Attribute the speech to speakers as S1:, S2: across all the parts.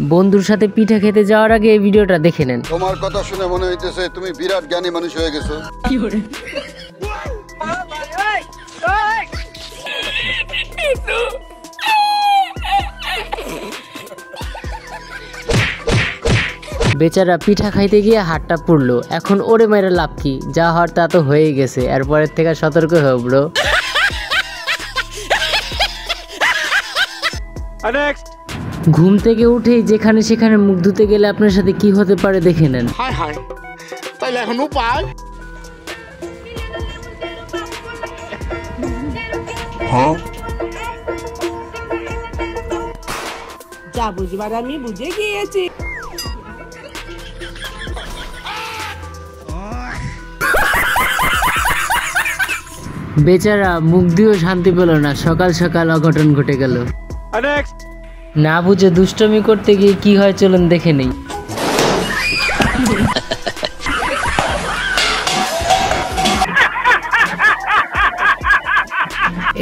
S1: বন্ধুর সাথে পিঠা খেতে যাওয়ার আগে এই ভিডিওটা দেখে নেন।
S2: তোমার কথা শুনে মনে হইতেছে তুমি বিরাট জ্ঞানী মানুষ হয়ে গেছো।
S1: কি করে বেচারা পিঠা খাইতে গিয়ে হাতটা পুড়লো, এখন ওরে মেরে লাভ কি, যা হওয়ার তা তো হয়েই গেছে, এরপরের থেকে সতর্ক হও ব্রো। ঘুম থেকে উঠেই যেখানে সেখানে মুখ ধুতে গেলে আপনার সাথে কি হতে পারে দেখে নেন।
S3: হায় হায়, তাইলে এখন উপায়?
S4: যা বুঝবার আমি বুঝে গিয়েছি।
S1: বেচারা মুখ দিয়েও শান্তি পেল না, সকাল সকাল অঘটন ঘটে গেল। না বুঝে দুষ্টমি করতে গিয়ে কি হয় চলুন দেখে নেই।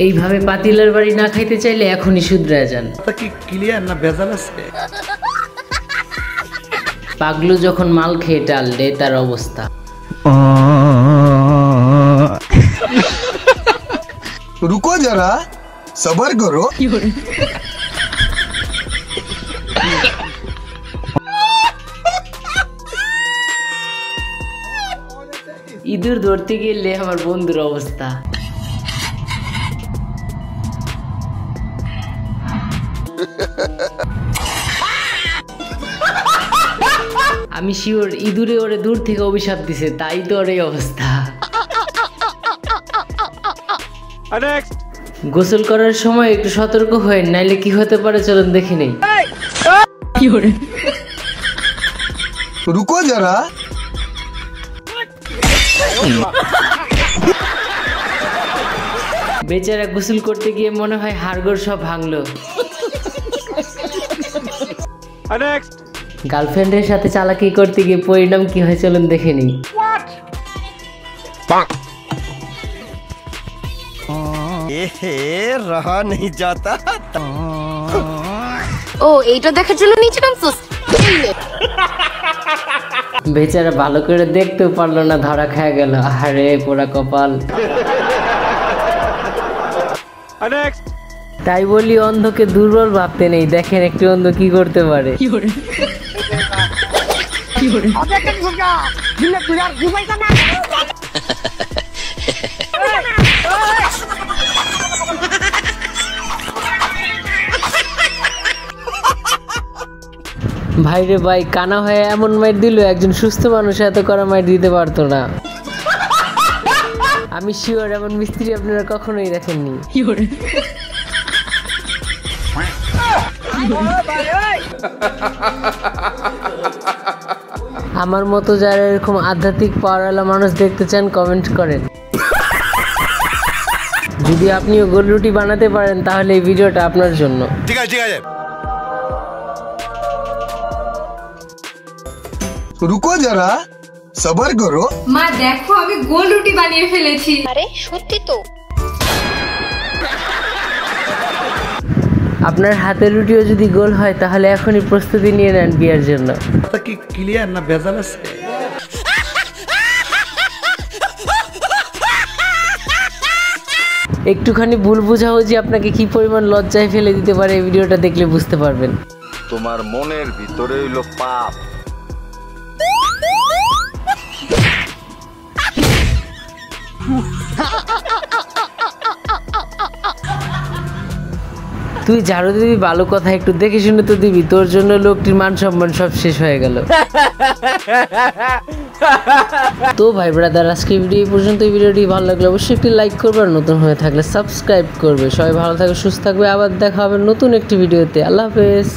S1: এইভাবে পাতিলের বাড়ি না খাইতে চাইলে এখনই শুধরে যান।
S3: কি ক্লিয়ার না ভেজাল আছে?
S1: পাগলু যখন মাল খেয়ে টাললে তার অবস্থা।
S2: रुको जरा सबर करो।
S1: ইঁদুর ধরতে গেলে আমার বন্ধুর অবস্থা। আমি শিওর ইঁদুরে ওরে দূর থেকে অভিশাপ দিছে, তাই তো ওর এই অবস্থা। গোসল করার সময় একটু সতর্ক হয়ে, নাইলে কি হতে পারে চলুন দেখে নেই।
S2: रुको जरा
S1: বেচারা গোসল করতে গিয়ে মনে হয় হাড়গোড় সব ভাঙলো। গার্লফ্রেন্ডের সাথে চালাকি করতে গিয়ে পরিণাম কি হয় চলুন দেখে নিই।
S3: रहा नहीं जाता।
S5: ও এইটা দেখার জন্য নিচে নামছস?
S1: বেচারা ভালো করে দেখতেও পারলো না, ধরা খেয়ে গেল। আরে পোড়া কপাল। তাই বলি অন্ধকে দুর্বল ভাবতে নেই, দেখেন একটি অন্ধ কি করতে পারে। ভাইরে ভাই, কানা হয়ে এমন মাইর দিল, একজন সুস্থ মানুষ এত করা মাইর দিতে পারতো না। আমি শিওর এমন মিস্ত্রি আপনারা কখনোই দেখেননি। আমার মতো যারা এরকম আধ্যাত্মিক পাওয়ারওয়ালা মানুষ দেখতে চান কমেন্ট করেন। যদি আপনিও গোল রুটি বানাতে পারেন তাহলে এই ভিডিওটা আপনার জন্য।
S3: ঠিক আছে ঠিক আছে।
S2: रुको जरा सबर करो।
S5: মা দেখো আমি গোল রুটি বানিয়ে ফেলেছি।
S6: আরে সত্যি তো?
S1: আপনার হাতের রুটিও যদি গোল হয় তাহলে এখনই প্রস্তুতি নিয়ে নেন বিয়ের জন্য।
S3: কি ক্লিয়ার না ভেজাল আছে?
S1: একটুখানি ভুল বুঝাবুঝি আপনাকে কি পরিমাণ লজ্জায় ফেলে দিতে পারে এই ভিডিওটা দেখলে বুঝতে পারবেন।
S2: তোমার মনের ভিতরে হইলো পাপ।
S1: তুই ঝাড়ু দিবি ভালো কথা, একটু দেখে শুনে তো দিবি, তোর জন্য লোকটির মান সম্মান সব শেষ হয়ে গেল। তো ভাই ব্রাদার, আজকে ভিডিও এই পর্যন্ত। এই ভিডিওটি ভালো লাগলে অবশ্যই একটি লাইক করবে, আর নতুন হয়ে থাকলে সাবস্ক্রাইব করবে। সবাই ভালো থাকবে, সুস্থ থাকবে, আবার দেখা হবে নতুন একটি ভিডিওতে। আল্লাহ হাফেজ।